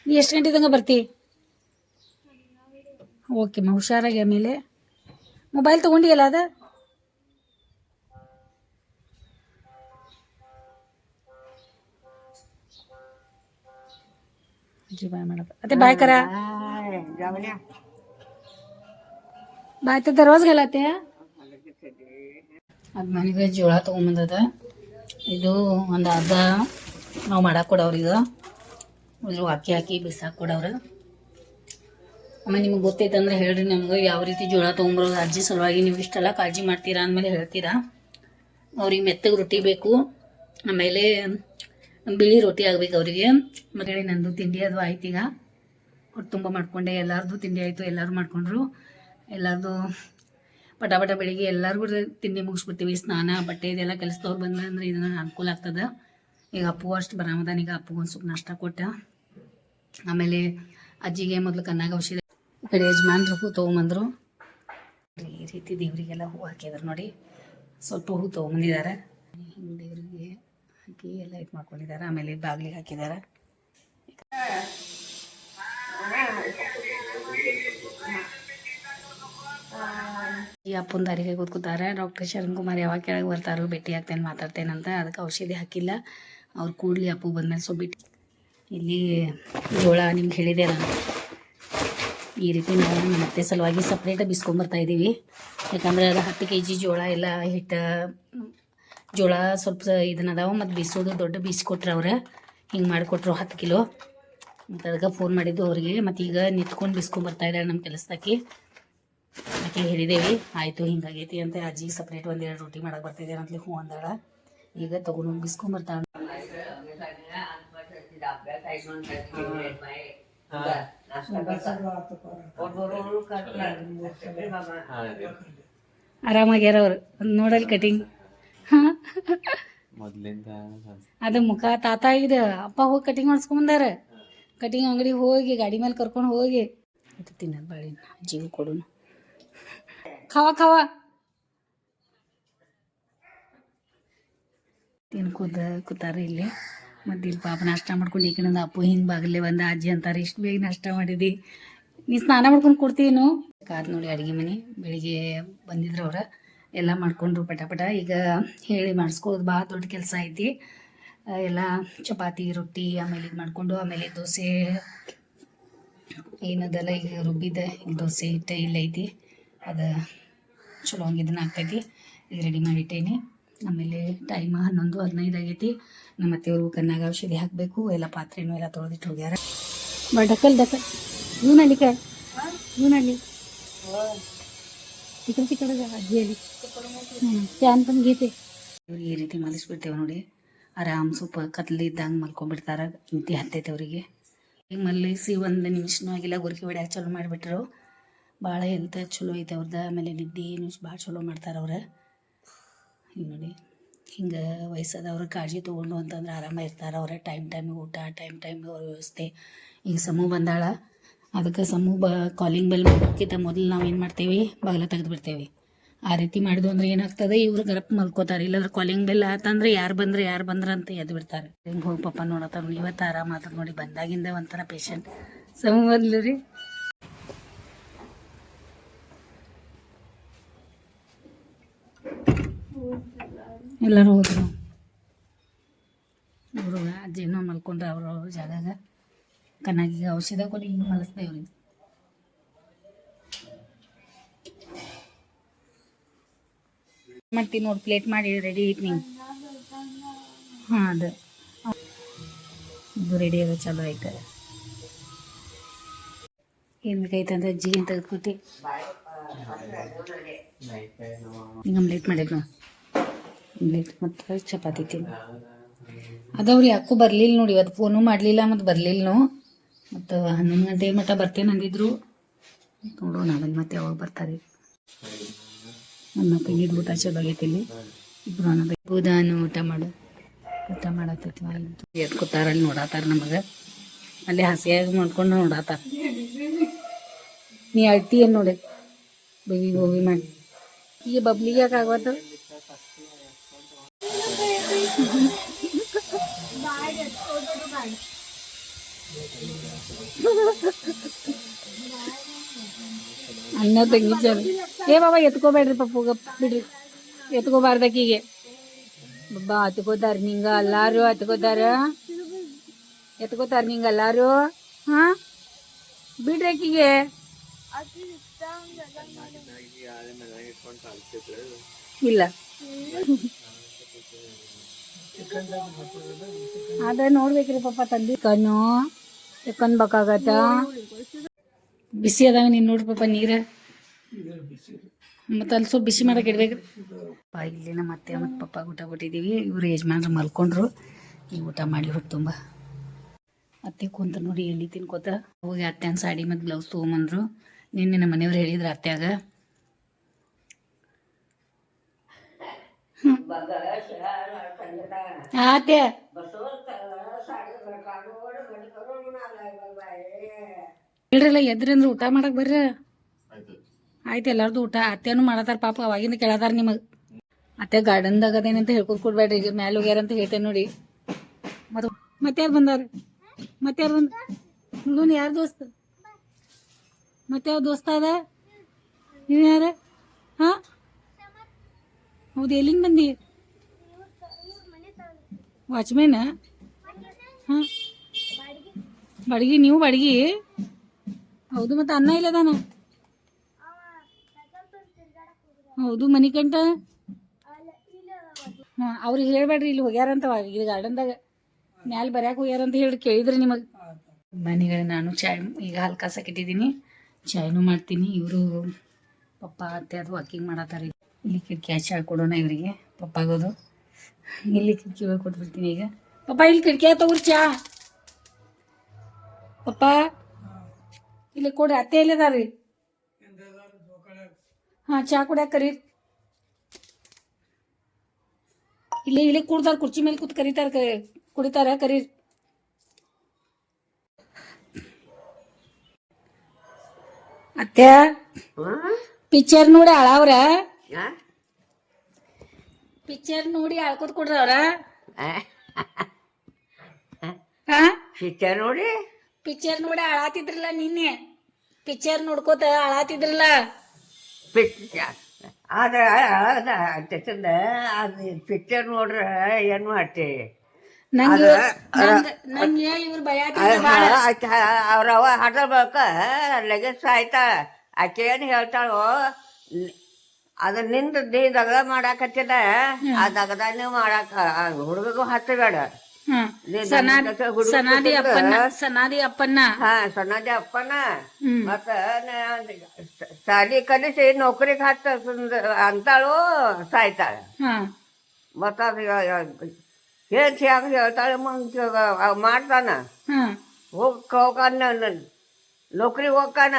ನೀ ಎಷ್ಟು ಗಂಟೆ ತನಕ ಬರ್ತಿ ಓಕೆ ಹುಷಾರಾಗಿ ಆಮೇಲೆ ಮೊಬೈಲ್ ತೊಗೊಂಡಿಯಲ್ಲ ಅದ जी बाय ಮಾಡಪ್ಪ ಅತ್ತೆ ಬಾಯ್ ಕರ जाऊया ಬಾಯ್ ತ ದರ್ವಾಜ घालाते ಅದು ಮನೆಗೆ ಜೋಳ ತೊಗೊಂಬಂದದ ಇದು ಒಂದು ಅರ್ಧ ನಾವು ಮಾಡಕ್ಕೆ ಕೊಡೋರು ಇದು ಹಾಕಿ ಬಿಸಾಕಿ ಕೊಡೋರು ಆಮೇಲೆ ನಿಮ್ಗೆ ಗೊತ್ತೈತೆ ಅಂದ್ರೆ ಹೇಳ್ರಿ ನಮ್ಗೆ ಯಾವ ರೀತಿ ಜೋಳ ತೊಗೊಂಬರೋದು ಅಜ್ಜಿ ಸಲುವಾಗಿ ನೀವು ಇಷ್ಟೆಲ್ಲ ಕಾಳಜಿ ಮಾಡ್ತೀರಾ ಅಂದಮೇಲೆ ಹೇಳ್ತೀರಾ ಅವ್ರಿಗೆ ಮೆತ್ತಗೆ ರೊಟ್ಟಿ ಬೇಕು ಆಮೇಲೆ ಬಿಳಿ ರೊಟ್ಟಿ ಆಗ್ಬೇಕು ಅವರಿಗೆ ಮತ್ತೆ ನಂದು ತಿಂಡಿ ಅದು ಆಯ್ತು ಈಗ ಹೊಟ್ಟೆ ತುಂಬ ಮಾಡ್ಕೊಂಡೆ ಎಲ್ಲರದು ತಿಂಡಿ ಆಯಿತು ಎಲ್ಲರೂ ಮಾಡ್ಕೊಂಡ್ರು ಎಲ್ಲರದು ಪಟ ಬೆಳಿಗ್ಗೆ ಎಲ್ಲರಿಗೂ ತಿಂಡಿ ಮುಗಿಸ್ಬಿಡ್ತೀವಿ ಸ್ನಾನ ಬಟ್ಟೆ ಇದೆಲ್ಲ ಕೆಲಸದವ್ರು ಬಂದ್ರೆ ಇದನ್ನ ಅನುಕೂಲ ಆಗ್ತದೆ ಈಗ ಅಪ್ಪು ಅಷ್ಟು ಬರಾಮದಾನ ಈಗ ಅಪ್ಪು ಒಂದು ಸ್ವಲ್ಪ ನಾಷ್ಟ ಕೊಟ್ಟ ಆಮೇಲೆ ಅಜ್ಜಿಗೆ ಮೊದಲು ಕಣ್ಣಾಗ ಔಷಧಿ ಈ ಕಡೆ ಯಜಮಾನ್ರು ಹೂ ತೊಗೊಂಬಂದರು ಈ ರೀತಿ ದೇವರಿಗೆಲ್ಲ ಹೂ ಹಾಕಿದ್ರು ನೋಡಿ ಸ್ವಲ್ಪ ಹೂ ತೊಗೊಂಬಂದಿದ್ದಾರೆ ಹಿಂಗೆ ದೇವರಿಗೆ ಹಾಕಿ ಎಲ್ಲ ಇದು ಮಾಡ್ಕೊಂಡಿದ್ದಾರೆ ಆಮೇಲೆ ಬಾಗಿಲಿಗೆ ಹಾಕಿದ್ದಾರೆ ಈ ಅಪ್ಪನ ದಾರಿಗೆ ಕೂತ್ಕೋತಾರ. ಡಾಕ್ಟರ್ ಶರಣ್ ಕುಮಾರ್ ಯಾವಾಗ ಕೆಳಗೆ ಬರ್ತಾರೋ ಭೇಟಿ ಆಗ್ತೇನೆ ಮಾತಾಡ್ತೇನಂತ, ಅದಕ್ಕೆ ಔಷಧಿ ಹಾಕಿಲ್ಲ. ಅವ್ರು ಕೂಡ್ಲಿ ಅಪ್ಪು ಬಂದ್ಮೇಲೆ ಬಿಟ್ಟು ಇಲ್ಲಿ ಜೋಳ ನಿಮ್ಗೆ ಹೇಳಿದೆ ನಾನು. ಈ ರೀತಿ ನಾವು ನಮ್ಮ ಅತ್ತೆ ಸಲುವಾಗಿ ಸಪ್ರೇಟಾಗಿ ಬಿಸ್ಕೊಂಬರ್ತಾ ಇದ್ದೀವಿ. ಯಾಕಂದ್ರೆ ಅದು 10 kg ಜೋಳ ಎಲ್ಲ ಹಿಟ್ಟು ಜೋಳ ಸ್ವಲ್ಪ ಇದನ್ನದಾವ ಮತ್ತು ಬೀಸೋದು ದೊಡ್ಡ ಬೀಸಿಕೊಟ್ರು ಅವ್ರು. ಹಿಂಗೆ ಮಾಡಿಕೊಟ್ರು 10 ಕಿಲೋ. ಮತ್ತು ಅದಕ್ಕೆ ಫೋನ್ ಮಾಡಿದ್ದು ಅವ್ರಿಗೆ. ಮತ್ತು ಈಗ ನಿಂತ್ಕೊಂಡು ಬಿಸ್ಕೊಂಬರ್ತಾ ಇದ್ದಾರೆ ನಮ್ಮ ಕೆಲಸದಾಕಿ. ಆಕೆ ಹೇಳಿದೇವಿ ಆಯಿತು ಹಿಂಗಾಗೈತಿ ಅಂತ. ಅಜ್ಜಿಗೆ ಸಪ್ರೇಟ್ ಒಂದೆರಡು ರೊಟ್ಟಿ ಮಾಡಕ್ಕೆ ಬರ್ತಿದ್ದೇನೆ ಅಂತಲಿ ಹ್ಞೂ ಅಂದಾಳ. ಈಗ ತೊಗೊಂಡು ಬಿಸ್ಕೊಂಬರ್ತಾಳೆ. ಆರಾಮಾಗ್ಯಾರ ಅವ್ರು. ನೋಡಲ್ ಕಟಿಂಗ್ ಅದು ಮುಖ ತಾತ ಇದು ಅಪ್ಪ ಹೋಗಿ ಕಟಿಂಗ್ ಮಾಡಿಸ್ಕೊಂಬಂದಾರ. ಕಟಿಂಗ್ ಅಂಗಡಿಗೆ ಹೋಗಿ ಗಾಡಿ ಮೇಲೆ ಕರ್ಕೊಂಡು ಹೋಗಿ ತಿನ್ನೋದು ಬಾಳಿನ ಅಜ್ಜಿಗೂ ಕೊಡೋನು. ಖಾವ ಖಾವ ತಿನ್ಕೋದ ಕೂತಾರ ಇಲ್ಲಿ. ಮತ್ತು ಇಲ್ಲಿ ಪಾಪ ನಾಷ್ಟ ಮಾಡ್ಕೊಂಡು ಈ ಕಡೆಯಿಂದ ಅಪ್ಪು ಹಿಂಗೆ ಬಾಗಲೇ ಬಂದ. ಅಜ್ಜಿ ಅಂತಾರೆ ಇಷ್ಟು ಬೇಗ ನಾಷ್ಟ ಮಾಡಿದಿ, ನೀ ಸ್ನಾನ ಮಾಡ್ಕೊಂಡು ಕೊಡ್ತೀನು. ಕಾದ್ ನೋಡಿ ಅಡುಗೆ ಮನೆ ಬೆಳಿಗ್ಗೆ ಬಂದಿದ್ರು ಅವ್ರು, ಎಲ್ಲ ಮಾಡ್ಕೊಂಡ್ರು ಪಟ. ಈಗ ಹೇಳಿ ಮಾಡಿಸ್ಕೋದು ಭಾಳ ದೊಡ್ಡ ಕೆಲಸ ಐತಿ. ಎಲ್ಲ ಚಪಾತಿ ರೊಟ್ಟಿ ಆಮೇಲೆ ಇದು ಮಾಡಿಕೊಂಡು ಆಮೇಲೆ ದೋಸೆ ಏನದೆಲ್ಲ ಈಗ ರುಬ್ಬಿದ್ದೆ. ಈಗ ದೋಸೆ ಹಿಟ್ಟು ಇಲ್ಲೈತಿ, ಅದು ಚಲೋ ಹಂಗೆ ಇದನ್ನ ಆಗ್ತೈತಿ. ಈಗ ರೆಡಿ ಮಾಡಿಟ್ಟೇನಿ. ಆಮೇಲೆ ಟೈಮ್ 11:15 ಆಗೈತಿ. ನಮ್ಮ ಅತ್ತೆಯವ್ರಿಗೂ ಕಣ್ಣಾಗ ಔಷಧಿ ಹಾಕಬೇಕು. ಎಲ್ಲ ಪಾತ್ರೆನೂ ಎಲ್ಲ ತೊಳೆದಿಟ್ಟು ಹೋಗ್ಯಾರ. ಡಕಲ್ ಇವನಲ್ಲಿ ಇವನಲ್ಲಿ ಚಿಕ್ಕಡ ಅಜ್ಜಿಯಲ್ಲಿ ಫ್ಯಾನ್ ಬಂದು ಗೀತೆ ಇವ್ರಿಗೆ ಈ ರೀತಿ ಮಲಿಸ್ಬಿಡ್ತೇವೆ ನೋಡಿ. ಆರಾಮ್ ಸ್ವಲ್ಪ ಕತ್ಲಿದ್ದಂಗೆ ಮಲ್ಕೊಂಡ್ಬಿಡ್ತಾರ. ಇಂತಿ ಹತ್ತೈತೆ ಅವರಿಗೆ. ಈಗ ಮಲ್ಲಿಸಿ 1 ನಿಮಿಷನೂ ಆಗಿಲ್ಲ ಗುರ್ಕಿ ಹೊಡ್ಯಾಕೆ ಚಲೋ ಮಾಡಿಬಿಟ್ರು. ಭಾಳ ಹೆಲ್ತ್ ಚಲೋ ಐತೆ ಅವ್ರದ್ದು. ಆಮೇಲೆ ನಿದ್ದೆ ಭಾಳ ಚಲೋ ಮಾಡ್ತಾರೆ ಅವ್ರು. ಹಿಂಗೆ ನೋಡಿ, ಹಿಂಗೆ ವಯಸ್ಸಾದವ್ರ ಕಾಳಜಿ ತೊಗೊಂಡು ಅಂತಂದ್ರೆ ಆರಾಮ ಇರ್ತಾರೆ ಅವ್ರ. ಟೈಮಿಗೆ ಊಟ, ಟೈಮಿಗೆ ಅವ್ರ ವ್ಯವಸ್ಥೆ. ಈಗ ಸಮೂ ಬಂದಾಳ, ಅದಕ್ಕೆ ಸಮೂ ಕಾಲಿಂಗ್ ಬೆಲ್ ಮಾಡೋಕ್ಕಿಂತ ಮೊದಲು ನಾವು ಏನು ಮಾಡ್ತೇವೆ, ಬಾಗಿಲ ತೆಗೆದು ಬಿಡ್ತೇವೆ. ಆ ರೀತಿ ಮಾಡಿದ್ವು ಅಂದ್ರೆ ಏನಾಗ್ತದೆ, ಇವ್ರು ಗರಪ್ ಮಲ್ಕೋತಾರೆ. ಇಲ್ಲಾಂದ್ರೆ ಕಾಲಿಂಗ್ ಬೆಲ್ ಆತಂದ್ರೆ ಯಾರು ಬಂದ್ರೆ ಅಂತ ಎದ್ದು ಬಿಡ್ತಾರೆ. ಹಿಂಗೆ ಹೋಗಿ ಪಪ್ಪ ನೋಡತ್ತಾರ. ಇವತ್ತು ಆರಾಮ ಆತದ ನೋಡಿ. ಬಂದಾಗಿಂದ ಒಂಥರ ಪೇಷಂಟ್. ಸಮೂ ಬಂದ್ಲು ರೀ. ಎಲ್ಲರೂ ಹೋದ್ರು. ಅವರು ಅಜ್ಜಿನೂ ಮಲ್ಕೊಂಡ್ರೆ ಅವ್ರ ಜಾಗಾಗ. ಕಣ್ಣಾಗಿ ಔಷಧ ಕೊಡಿ ಹಿಂಗೆ ಮಲಸ್ದೆ ಅವ್ರಿಗೆ. ಮಾಡ್ತೀನಿ ನೋಡಿ, ಪ್ಲೇಟ್ ಮಾಡಿ ರೆಡಿ ಐತಿ ನೀವು. ಹಾಂ ಅದು ಇದು ರೆಡಿ ಆಗ ಚಲೋ ಐತೆ. ಏನು ಬೇಕಾಯ್ತು ಅಂದ್ರೆ ಅಜ್ಜಿಗೆ ಅಂತ ತೆಗೆದ್ಕೊತಿ ಹಿಂಗೆ ಆಮ್ಲೆಟ್ ಮಾಡಿದ್ ನಾವು. ಆಮ್ಲೆಟ್ ಮತ್ತು ಚಪಾತಿ ತಿನ್ನು ಅದವ್ರು ಯಾಕೋ ಬರಲಿಲ್ಲ ನೋಡಿ. ಇವತ್ತು ಫೋನು ಮಾಡಲಿಲ್ಲ ಮತ್ತು ಬರಲಿಲ್ಲ. ಮತ್ತು 11 ಗಂಟೆ ಮಟ್ಟ ಬರ್ತೇನೆ ಅಂದಿದ್ರು. ನೋಡೋಣ ಆಮೇಲೆ ಮತ್ತೆ ಯಾವಾಗ ಬರ್ತಾರೆ. ನನ್ನ ತಂಗಿದ ಊಟ ಚಲೋ ಆಗೈತಿ ಇಲ್ಲಿ. ಇಬ್ಬರು ಅನ್ನೋದಾನು ಊಟ ಮಾಡತ್ತೈತಿ. ಎತ್ಕೋತಾರ ಅಲ್ಲಿ ನೋಡತ್ತಾರ ನಮಗೆ. ಅಲ್ಲಿ ಹಸಿಯಾಗಿ ಮಾಡ್ಕೊಂಡು ನೋಡತ್ತಾರ. ನೀ ಅಳ್ತಿ ಏನು ನೋಡಿ ಬೇಬಿ ಗೋಬಿ ಮಾಡಿ. ಈಗ ಬಬ್ಲಿಗೆ ಯಾಕೆ ಆಗವತ್ತು? ಅನ್ನ ತಂಗಿ ಚಲ. ಏ ಬಾಬಾ ಎತ್ಕೋಬೇಡ್ರಿ ಪಪ್ಪುಗ ಬಿಡ್ರಿ, ಎತ್ಕೋಬಾರ್ದಕ್ಕೀಗೆ. ಬಾಬಾ ಹತ್ಕೋತಾರ ನಿಂಗ ಎಲ್ಲಾರು, ಹತ್ಕೋತಾರ ನಿಂಗ ಎಲ್ಲಾರು. ಹಾ ಬಿಡ್ರಿ ಆಕಿಗೆ. ಇಲ್ಲ ಅದ ನೋಡ್ಬೇಕ್ರಿ ಪಪ್ಪ ತಂದಿ ಕಣ್ಣು ಚಿಕನ್ ಬೇಕಾಗತ್ತ. ಬಿಸಿ ಅದಾವ ನೀನು ನೋಡ್ರಿ ಪಪ್ಪ ನೀರ. ಮತ್ತು ಅಲ್ಲಿ ಸ್ವಲ್ಪ ಬಿಸಿ ಮಾಡಕ್ಕೆ ಇಡ್ಬೇಕ್ರಿ. ಇಲ್ಲಿ ನಮ್ಮ ಅತ್ತೆ ಮತ್ತು ಪಪ್ಪ ಊಟ ಕೊಟ್ಟಿದ್ದೀವಿ. ಇವ್ರು ಯಜಮಾನ್ರು ಮಲ್ಕೊಂಡ್ರು. ಈಗ ಊಟ ಮಾಡಿ ಹೊಟ್ಟು ತುಂಬ ಅತ್ತೆ ಕುಂತ ನೋಡಿ ಎಲ್ಲಿ ತಿನ್ಕೋತ. ಹೋಗಿ ಅತ್ತೆನ ಸಾಡಿ ಮತ್ತು ಬ್ಲೌಸ್ ತೊಗೊಂಬಂದ್ರು. ನಿನ್ನೆ ನಮ್ಮ ಮನೆಯವ್ರು ಹೇಳಿದ್ರು ಅತ್ತೆಯಾಗ. ಆತೆ ಹೇಳ್ರಲ್ಲ ಎದ್ರಿ ಅಂದ್ರೆ ಊಟ ಮಾಡಕ್ ಬರ್ರಿ. ಆಯ್ತು ಎಲ್ಲಾರ್ದು ಊಟ. ಅತ್ತೆನೂ ಮಾಡತಾರ ಪಾಪ. ಅವಾಗಿಂದ ಕೇಳತಾರ ನಿಮಗೆ. ಅತ್ತೆ ಗಾರ್ಡನ್ದಾಗ ಅದೇನಂತ ಹೇಳ್ಕೊದ್ ಕೊಡ್ಬೇಡ್ರಿ. ಈಗ ಮ್ಯಾಲೆ ಹೋಗ್ಯಾರ ಅಂತ ಹೇಳ್ತೇನೆ ನೋಡಿ. ಮತ್ತೆ ಯಾರು ಬಂದಾರ? ಮತ್ತೆ ಯಾರು ಬಂದು ಹುಡುಗನ ಯಾರು ದೋಸ್ತ ಮತ್ತೆ ಯಾವ ದೋಸ್ತ ಅದ ನೀವು ಯಾರ ಹಾ ಹೌದು ಎಲ್ಲಿಂದ ಬಂದಿ ವಾಚ್ಮೇನ ಹಾಂ ಬಾಡಿಗೆ ನೀವು ಬಾಡಿಗೆ ಹೌದು ಮತ್ತೆ ಅನ್ನ ಇಲ್ಲದಾನ ಹೌದು ಮನಿ ಕಂಟ ಹಾಂ ಅವ್ರಿಗೆ ಹೇಳ್ಬೇಡ್ರಿ ಇಲ್ಲಿ ಹೋಗ್ಯಾರಂತ ಇಲ್ಲಿ ಗಾರ್ಡನ್ದಾಗ ಮ್ಯಾಲೆ ಬರ್ಯಾಕೆ ಹೋಗ್ಯಾರಂತ ಹೇಳಿ ಕೇಳಿದ್ರಿ ನಿಮಗೆ ಮನೆಗಳ ನಾನು ಚಾಯ್ ಈಗ ಹಾಲು ಕಾಸಕ್ಕಿಟ್ಟಿದ್ದೀನಿ ಚಾಯ್ನು ಮಾಡ್ತೀನಿ ಇವರು ಪಪ್ಪ ಅತ್ತೆ ಅದು ವಾಕಿಂಗ್ ಮಾಡತ್ತಾರ ಇಲ್ಲಿ ಕಿಟಕಿ ಚಾಯ್ ಕೊಡೋಣ ಇವರಿಗೆ ಪಪ್ಪಾಗೋದು ಇಲ್ಲಿ ಕಿಟಕಿ ಒಳಗೆ ಕೊಟ್ಬಿಡ್ತೀನಿ ಈಗ ಪಪ್ಪ ಇಲ್ಲಿ ಕಿಟಕಿ ತಗೋರಿ ಚಾ ಪಪ್ಪ ಇಲ್ಲಿ ಕೊಡ್ರಿ ಅತ್ತೆ ಎಲ್ಲಿದಾರ್ರಿ ಹಾಂ ಚಾ ಕುಡಿಯಾಕ ಕರೀರಿ ಇಲ್ಲಿ ಕುಡ್ದಾರ ಕುರ್ಚಿ ಮೇಲೆ ಕೂತ್ ಕರೀತಾರ ಕುಡಿತಾರ ಕರೀರಿ ಅತ್ಯ ಪಿಕ್ಚರ್ ನೋಡಿ ಅಳಾವ್ರ ಪಿಕ್ಚರ್ ನೋಡಿ ಅಳ್ಕೋತ್ ಕೊಡ್ರವ್ರ ಹಾ ಪಿಕ್ಚರ್ ನೋಡಿ ಪಿಕ್ಚರ್ ನೋಡಿ ಅಳಾತಿದ್ರಲ್ಲ ನಿನ್ನೆ ಪಿಕ್ಚರ್ ನೋಡ್ಕೋತ ಅಳಾತಿದ್ರಲ್ಲ ಆದ್ರೆ ಅದು ಪಿಕ್ಚರ್ ನೋಡ್ರೆ ಏನ್ ಮಾಡ್ತಿ ನಂಗೆ ಇವ್ರ ಭಯ ಅವ್ರವ ಹಾಡಬೇಕ ಲಗೇಜ್ ಆಯ್ತಾ ಆಕೆ ಏನ್ ಹೇಳ್ತಾಳೋ ಅದ ನಿಂದ ನೀ ದಗದ ಮಾಡಾಕತ್ತಿದ ಆ ದಗದ ನೀವು ಮಾಡಾಕ ಹುಡುಗಗೂ ಹತ್ತಬೇಡ ಸನಾದಿ ಅಪ್ಪನ್ನ ಹಾ ಸಣ್ಣದಿ ಅಪ್ಪನ ಮತ್ತ ಶಾಲಿ ಕಲಿಸಿ ನೌಕರಿಗೆ ಹತ್ತ ಅಂತಾಳು ಸಾಯ್ತಾಳ ಮತ್ತ ಹೇಳ್ತಿ ಹಂಗ ಹೇಳ್ತಾಳೆ ಮಾಡ್ತಾನ ಹೋಗಾನ ನೌಕರಿಗೆ ಹೋಗಾನ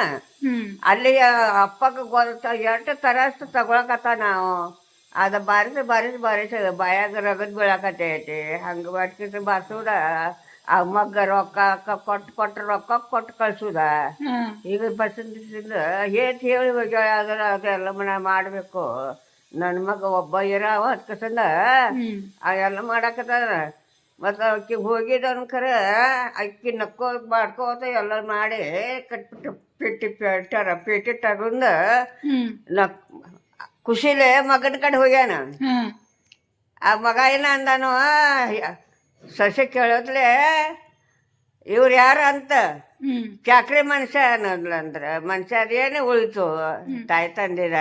ಅಲ್ಲಿ ಅಪ್ಪಗ ಗೊತ್ತ ಎಷ್ಟು ತರಸ್ ತಗೊಳಕತ್ತ ನಾವು ಅದ ಬಾರಿಸಿ ಬಾಯಾಗ ರಗದ್ ಬೀಳಾಕತ್ತೈತಿ ಹಂಗ ಮಾಡ್ಕಿದ್ರೆ ಬಾರ್ಸುದ ಆ ಮಗ್ಗ ರೊಕ್ಕ ಕೊಟ್ಟು ರೊಕ್ಕ ಕೊಟ್ಟು ಕಳ್ಸುದ ಈಗ ಬಸ್ಸಿಂದ ಹೇಳಿ ಹೋಗ್ಯಾಳ ಅದೆಲ್ಲ ಮನೆ ಮಾಡ್ಬೇಕು ನನ್ನ ಮಗ ಒಬ್ಬ ಇರಾವ ಅದಕ್ಕಸಂದ ಅವೆಲ್ಲ ಮಾಡಾಕತ್ತಾರ ಮತ್ತು ಅಕ್ಕಿ ಹೋಗಿದ್ದನ್ ಖರೆ ಅಕ್ಕಿ ನಕ್ಕೋತ ಮಾಡ್ಕೋತ ಎಲ್ಲ ಮಾಡಿ ಕಟ್ಬಿಟ್ಟು ಪೇಟಿ ತಗೊಂಡ ಖುಷಿಲೆ ಮಗನ ಕಡೆ ಹೋಗ್ಯಾನ ಆ ಮಗ ಏನ ಅಂದಾನು ಸಸಿ ಕೇಳೋದ್ಲೆ ಇವ್ರು ಯಾರು ಅಂತ ಚಾಕ್ರಿ ಮನುಷ್ಯ ಅನ್ನೋದ್ಲಂದ್ರ ಮನುಷ್ಯ ಅದೇನೇ ಉಳಿತು ತಾಯಿ ತಂದಿರ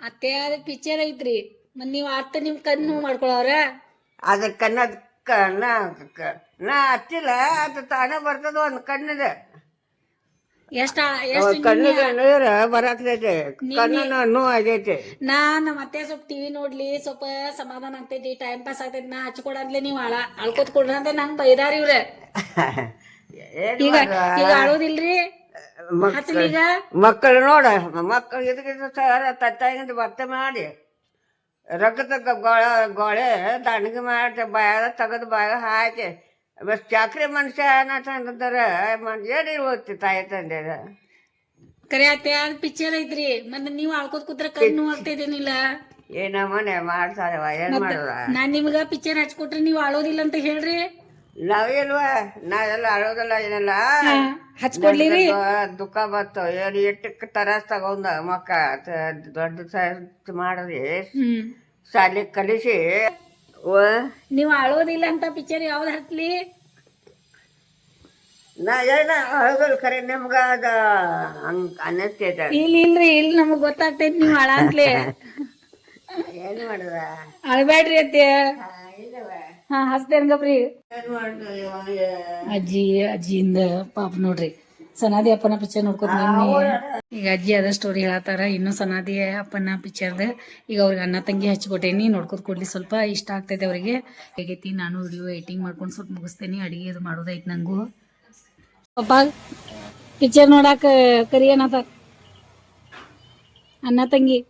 ಅತ್ತೆ ಅದ ಪಿಕ್ಚರ್ ಐತ್ರಿ ಮತ್ ನೀವ್ ಅರ್ಥ ನಿಮ್ ಕಣ್ಣು ಮಾಡ್ಕೊಳವ್ರ ಅದ ನಾ ಹಚ್ಚಿಲ್ಲ ಅದು ತಾನೇ ಬರ್ತದ ಒಂದು ಕಣ್ಣಿದೆ ಕಣ್ಣಿಗೆ ನೀರು ಬರಾಕ್ತೈತೆ ಕಣ್ಣು ನೋವು ಆಗೈತೆ ನಮ್ಮ ಅತ್ತೆ ಸ್ವಲ್ಪ ಟಿವಿ ನೋಡ್ಲಿ ಸ್ವಲ್ಪ ಸಮಾಧಾನ ಆಗ್ತೈತಿ ಟೈಮ್ ಪಾಸ್ ಆಗ್ತೈತಿ ನಾ ಹಚ್ಕೊಡಂದ್ಲೆ ನೀವ್ ಅಳ್ಕೋತ್ ಕೊಡ್ರಿ ಅಂತ ನಂಗ್ ಬೈದಾರ ಇವ್ರ ಈಗ ಅಳೋದಿಲ್ರಿ ಹಚ್ಚಲೀಗ ಮಕ್ಕಳು ನೋಡ ಮಕ್ಕಳು ಇದಕ್ಕಿಂತ ತತ್ತಾಗಿಂದ ಭತ್ತ ಮಾಡಿ ರಕ್ತ ಗೋಳೆ ದಂಡಿಗೆ ಮಾಡಿ ಬಾಯಾಗ ತೆಗೆದು ಬಾಯಾಗ ಹಾಕಿ ಬಸ್ ಚಾಕ್ರಿ ಮನುಷ್ಯ ಏನಂತಾರ ಏನಿ ಹೋಗ್ತಿ ತಾಯಿ ತಂದೆದ ಕರೆ ಅತ್ತೆ ಅದ್ ಪಿಕ್ಚರ್ ಐತ್ರಿ ಮತ್ತೆ ನೀವ್ ಅಳ್ಕೋತ್ ಕೂತ್ರ ಕಣ್ಣು ಆಗ್ತೈತೇನಿಲ್ಲ ಏನ ಮನೆ ಮಾಡ್ತಾರವ ಏನ್ ಮಾಡುದ ನಾನ್ ನಿಮ್ಗ ಪಿಕ್ಚರ್ ಹಚ್ಕೊಟ್ರಿ ನೀವ್ ಅಳೋದಿಲ್ಲ ಅಂತ ಹೇಳ್ರಿ ನಾವಿಲ್ವಾ ನಾವೆಲ್ಲ ಅಳೋದಲ್ಲ ಏನಿಲ್ಲ ಹಚ್ಕೊಡ್ಲಿ ದುಃಖ ಬತ್ತು ಏನು ಎಟ್ಟಕ್ಕೆ ತರಸ್ ತಗೊಂಡ ಮಕ್ಕ ದೊಡ್ಡ ಮಾಡಿದ್ರಿ ಶಾಲೆ ಕಲಿಸಿ ನೀವ್ ಅಳೋದಿಲ್ಲ ಅಂತ ಪಿಕ್ಚರ್ ಯಾವ್ದು ಹಚ್ಲಿ ನಾ ಏನ ಅಳೋದಿಲ್ಲ ಖರೆ ನಿಮ್ಗ ಅದ ಹಂಗ ಅನ್ನಿಸ್ತೈತೆ ಇಲ್ರಿ ಇಲ್ಲಿ ನಮಗ್ ಗೊತ್ತಾಗ್ತೈತಿ ನೀವ್ ಅಳ ಅಂತ್ಲೆ ಏನ್ ಮಾಡುದ ಅಳ್ಬೇಡ್ರಿ ಅತ್ತೆ ಹಾ ಹಚ್ತೇನ್ಗಪ್ರಿ ಅಜ್ಜಿಯಿಂದ ಪಾಪ ನೋಡ್ರಿ ಸನಾದಿ ಅಪ್ಪನ ಪಿಕ್ಚರ್ ನೋಡ್ಕೊತ ಈಗ ಅಜ್ಜಿ ಅದ ಸ್ಟೋರಿ ಹೇಳತ್ತಾರ ಇನ್ನು ಸನಾದಿ ಅಪ್ಪನ ಪಿಕ್ಚರ್ದ ಈಗ ಅವ್ರಿಗೆ ಅಣ್ಣ ತಂಗಿ ಹಚ್ಕೊಟ್ಟೇನಿ ನೋಡ್ಕೊತ ಕೊಡ್ಲಿ ಸ್ವಲ್ಪ ಇಷ್ಟ ಆಗ್ತೈತೆ ಅವ್ರಿಗೆ ಹೇಗೈತಿ ನಾನು ವಿಡಿಯೋ ಎಡಿಟಿಂಗ್ ಮಾಡ್ಕೊಂಡು ಸ್ವಲ್ಪ ಮುಗಿಸ್ತೇನೆ ಅಡಿಗೆ ಅದು ಮಾಡೋದೈತಿ ನಂಗೂ ಪಪ್ಪ ಪಿಕ್ಚರ್ ನೋಡಾಕ ಕರಿ ಏನತ್ತ ಅಣ್ಣ ತಂಗಿ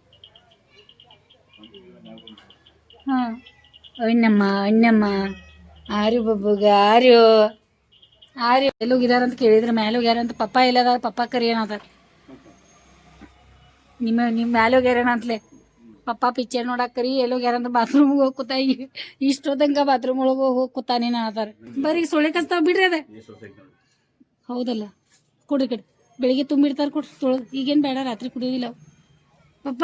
ಹಾ ಅಣ್ಣಮ್ಮ ಆರ್ಯು ಬಬ್ಬುಗ ಆರ್ಯು ಎಲ್ಲಿ ಹೋಗಿದಾರಂತ ಕೇಳಿದ್ರೆ ಮ್ಯಾಲೆ ಹೋಗ್ಯಾರಂತ ಪಪ್ಪ ಎಲ್ಲದ ಪಪ್ಪ ಕರಿ ಏನದ ನಿಮ್ಮ ಮ್ಯಾಲೆ ಹೋಗ್ಯಾರೇನಂತಲೇ ಪಪ್ಪ ಪಿಕ್ಚರ್ ನೋಡಕ್ ಕರಿ ಎಲ್ಲೋಗ್ಯಾರಂದ್ರ ಬಾತ್ರೂಮ್ ಹೋಗಿ ಕೂತ ಇಷ್ಟೋದಂಗ ಬಾತ್ರೂಮ್ ಒಳಗೆ ಹೋಗಿ ಕೂತಾನೇನ ಆತಾರ ಬರೀ ಸೊಳ್ಳೆ ಕಚ್ತಾವ ಬಿಡ್ರಿ ಅದ ಹೌದಲ್ಲ ಕೊಡ್ರಿ ಕಡೆ ಬೆಳಿಗ್ಗೆ ತುಂಬಿಡ್ತಾರ ಕೊಡ್ರಿ ತೊಳೆದು ಈಗೇನು ಬೇಡ ರಾತ್ರಿ ಕುಡಿಯೋದಿಲ್ಲ ಅವು. ಪಪ್ಪ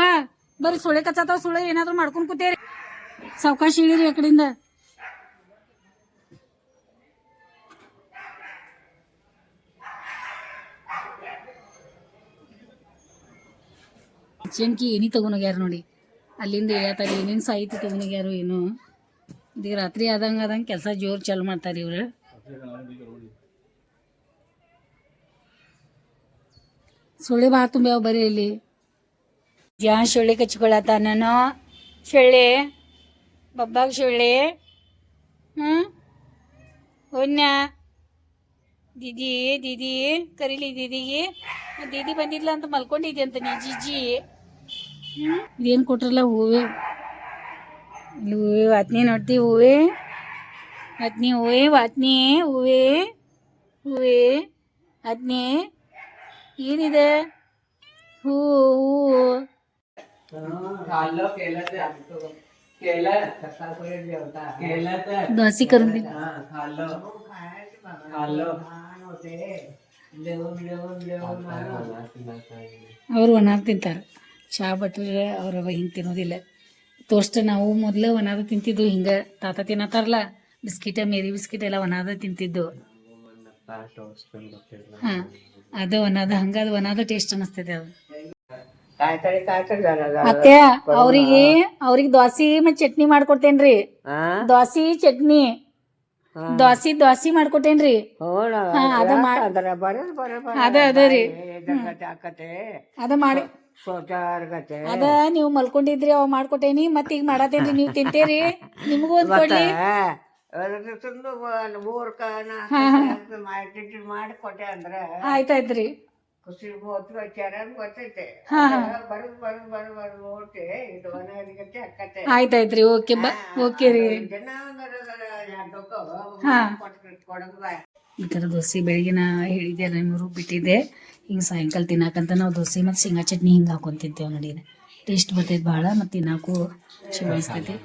ಬರೀ ಸೊಳ್ಳೆ ಕಚ್ಚಾತಾವ ಸುಳ್ಳೆ ಏನಾದ್ರು ಮಾಡ್ಕೊಂಡು ಕೂತೇರಿ ಸಾವಕಾಶ ಇಳಿರಿ ಆ ಕಡೆಯಿಂದ. ಚೆನ್ಕಿ ಏನಿ ತಗೊಂಡೋಗ್ಯಾರ ನೋಡಿ ಅಲ್ಲಿಂದ ಹೇಳ್ತಾರೆ ಏನೇನು ಸಾಹಿತ್ಯ ತಗೊಂಡೋಗ್ಯಾರು ಏನು ಈಗ ರಾತ್ರಿ ಆದಂಗೆ ಕೆಲಸ ಜೋರು ಚಾಲು ಮಾಡ್ತಾರೆ ಇವ್ರು. ಸೊಳ್ಳೆ ಭಾಳ ತುಂಬ್ಯಾವ ಬರೀ ಇಲ್ಲಿ ಜಾ ಸೊಳ್ಳೆ ಕಚ್ಕೊಳತ್ತ ನಾನು ಸೊಳ್ಳೆ ಬಬ್ಬಾಗ ಸೊಳ್ಳೆ ಹೊನ್ನ ದೀದಿ ದೀದಿ ಕರೀಲಿ ದೀದಿಗೆ ದೀದಿ ಬಂದಿದ್ಲ ಅಂತ ಮಲ್ಕೊಂಡಿದ್ದೆ ಅಂತ ನೀ ಜಿಜ್ಜಿ ಇದೇನು ಕೊಟ್ರಲ್ಲ ಹೂವೆ ಇಲ್ಲಿ ಹೂವೆ ವಾತ್ನಿ ನೋಡ್ತಿ ಹೂವೆ ವಾತ್ನಿ ಹೂವೆ ವಾತ್ನಿ ಹೂವೆ ಹೂವೆ ವಾತ್ನಿ ಏನಿದೆ ಹೂ दोसी करून दे ಅವ್ರು ಒಣಾರ್ ತಿಂತಾರೆ ಚಹಾ ಬಟ್ರೆ ಅವ್ರು ಹಿಂಗೆ ತಿನ್ನೋದಿಲ್ಲ ತೋಸ್ಟ್ ನಾವು ಮೊದಲು ಒಣಾದ ತಿಂತಿದ್ದು ಹಿಂಗೆ ತಾತ ತಿನ್ನತ್ತಾರಲ್ಲ ಬಿಸ್ಕಿಟ ಮೇರಿ ಬಿಸ್ಕಿಟ್ ಎಲ್ಲ ಒಣಾದ ತಿಂತಿದ್ದು ಹಾಂ ಅದು ಒಣಾದ ಹಂಗೆ ಅದು ಒಣಾದ ಟೇಸ್ಟ್ ಅನ್ನಿಸ್ತೈತೆ ಅದು. ಮತ್ತೆ ಅವ್ರಿಗೆ ದೋಸೆ ಮತ್ತೆ ಚಟ್ನಿ ಮಾಡ್ಕೊಡ್ತೇನ್ರಿ ದೋಸೆ ಚಟ್ನಿ ದೋಸೆ ಮಾಡ್ಕೊಟ್ಟೇನ್ರಿ ಅದ ರೀ ಅದ ಮಾಡಿ ಅದ ನೀವು ಮಲ್ಕೊಂಡಿದ್ರಿ ಅವ್ ಮಾಡ್ಕೊಟ್ಟೇನಿ ಮತ್ತ ಈಗ ಮಾಡತ್ತೇನ್ರಿ ನೀವು ತಿಂತೇರಿ ನಿಮಗೂ ಒಂದ್ ಕೊಡ್ಲಿ ಮಾಡಿಕೊಟ್ಟೆ ಅಂದ್ರೆ ಆಯ್ತಾಯ್ತ್ರಿ ಖುಷಿ ಗೊತ್ತೈತೆ ಬರೋದು ಇದು ಅಕ್ಕತೆ ಆಯ್ತಾಯ್ತ್ರಿ ಓಕೆ ಓಕೆ ರೀ ಈ ಥರ ದೋಸೆ ಬೆಳಿಗ್ಗೆ ನಾ ಹೇಳಿದ್ದೆ ನಿಮ್ಗೆ ಬಿಟ್ಟಿದ್ದೆ ಹಿಂಗೆ ಸಾಯಂಕಾಲ ತಿನ್ನಾಕಂತ ನಾವು ದೋಸೆ ಮತ್ತು ಶೇಂಗಾ ಚಟ್ನಿ ಹಿಂಗೆ ಹಾಕೊಂಡು ತಿಂತೇವೆ ನೋಡಿ ಟೇಸ್ಟ್ ಬರ್ತೈತೆ ಭಾಳ ಮತ್ತು ತಿನ್ನಾಕು ಚಲೋ ಅನಿಸ್ತೈತಿ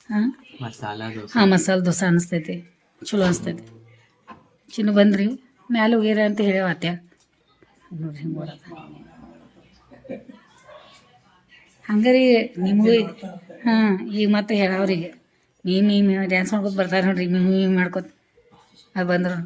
ಹಾಂ ಮಸಾಲೆ ದೋಸೆ ಅನಿಸ್ತೈತಿ ಚಲೋ ಅನಿಸ್ತೈತಿ ಚಿನ್ನು ಬಂದ್ರಿ ಮ್ಯಾಲೆ ಹೋಗ್ಯಾರ ಅಂತ ಹೇಳ್ಯಾವ ಅತ್ಯ ನೋಡ್ರಿ ಹಿಂಗೆ ಮಾಡೋದು ಹಂಗಾರಿ ನಿಮಗೂ ಹಾಂ ಈಗ ಮತ್ತೆ ಹೇಳವ್ರಿಗೆ ಮೀ ಡ್ಯಾನ್ಸ್ ಮಾಡ್ಕೊತ ಬರ್ತಾರೆ ನೋಡ್ರಿ ಮೀ ಮಾಡ್ಕೊತ ಅದು ಬಂದ್ರು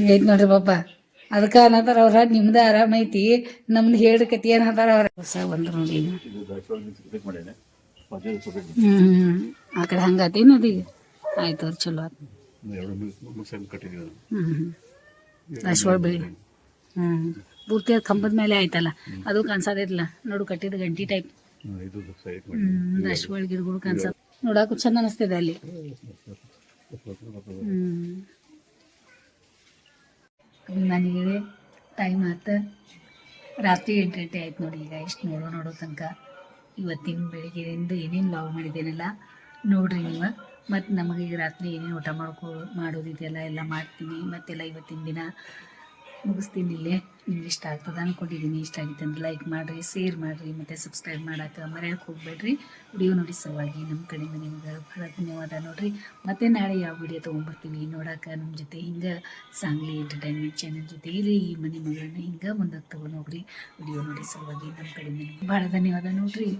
ಐತ್ ನೋಡ್ರಿ ಪಾಪ ಅದಕ್ಕೆ ಅನ್ನತಾರ ಅವ್ರ ನಿಮ್ದು ಆರಾಮೈತಿ ನಮ್ದು ಹೇಳ್ರಿ ಕತಿ ಏನಂತಾರ ಅವ್ರ ಹೊಸ ಬಂದ್ರು ನೋಡಿ ಆ ಕಡೆ ಹಂಗಾತೇನು ಅದೀಗ ಆಯ್ತು ಅವ್ರು ಚಲೋ ಆಯ್ತು ಅಶ್ವಳ್ ಬೆಳಿ ಪೂರ್ತಿ ಅದು ಕಂಬದ ಮೇಲೆ ಆಯ್ತಲ್ಲ ಅದು ಕಾಣಿಸೋದಿಲ್ಲ ನೋಡು ಕಟ್ಟಿದ ಗಂಟಿ ಟೈಪ್ ಅಶ್ವಳ್ ಗಿಡಗಳು ಕಾಣಿಸ ನೋಡಕ್ಕೂ ಚಂದ ಅನಿಸ್ತದೆ ಅಲ್ಲಿ ಅಭಿಮಾನಿಗಳೇ ಟೈಮ್ ಆಯ್ತು ರಾತ್ರಿ 8 ಗಂಟೆ ಆಯ್ತು ನೋಡಿ ಈಗ ಎಷ್ಟು ನೋಡೋ ತನಕ ಇವತ್ತಿನ ಬೆಳಿಗ್ಗೆಯಿಂದ ಏನೇನು ಲಾವ್ ಮಾಡಿದ್ದೇನಲ್ಲ ನೋಡ್ರಿ ನೀವು ಮತ್ತು ನಮಗೆ ಈಗ ರಾತ್ರಿ ಏನೇನು ಊಟ ಮಾಡೋದಿದೆಯಲ್ಲ ಎಲ್ಲ ಮಾಡ್ತೀನಿ ಮತ್ತೆಲ್ಲ ಇವತ್ತಿನ ದಿನ ಮುಗಿಸ್ತೀನಿ ಇಲ್ಲೇ ನಿಮ್ಗೆ ಇಷ್ಟ ಆಗ್ತದೆ ಅಂದ್ಕೊಂಡಿದ್ದೀನಿ ಇಷ್ಟ ಆಗಿತ್ತು ಅಂದ್ರೆ ಲೈಕ್ ಮಾಡಿರಿ ಶೇರ್ ಮಾಡಿರಿ ಮತ್ತು ಸಬ್ಸ್ಕ್ರೈಬ್ ಮಾಡೋಕೆ ಮರೆಯೋಕೆ ಹೋಗ್ಬೇಡ್ರಿ ವಿಡಿಯೋ ನೋಡಿ ಸಲುವಾಗಿ ನಮ್ಮ ಕಡೆಯಿಂದ ನಿಮ್ಗೆ ಭಾಳ ಧನ್ಯವಾದ ನೋಡಿರಿ ಮತ್ತೆ ನಾಳೆ ಯಾವ ವಿಡಿಯೋ ತೊಗೊಂಡ್ಬರ್ತೀವಿ ನೋಡೋಕೆ ನಮ್ಮ ಜೊತೆ ಹಿಂಗೆ ಸಾಂಗ್ಲಿ ಎಂಟರ್ಟೈನ್ಮೆಂಟ್ ಚಾನಲ್ ಜೊತೆ ಇರಿ ಈ ಮನೆ ಮಗಳನ್ನ ಹಿಂಗೆ ಮುಂದಕ್ಕೆ ತೊಗೊಂಡು ಹೋಗ್ರಿ ವಿಡಿಯೋ ನೋಡಿ ಸಲುವಾಗಿ ನಮ್ಮ ಕಡೆಯಿಂದ ನಿಮ್ಗೆ ಭಾಳ ಧನ್ಯವಾದ ನೋಡಿರಿ.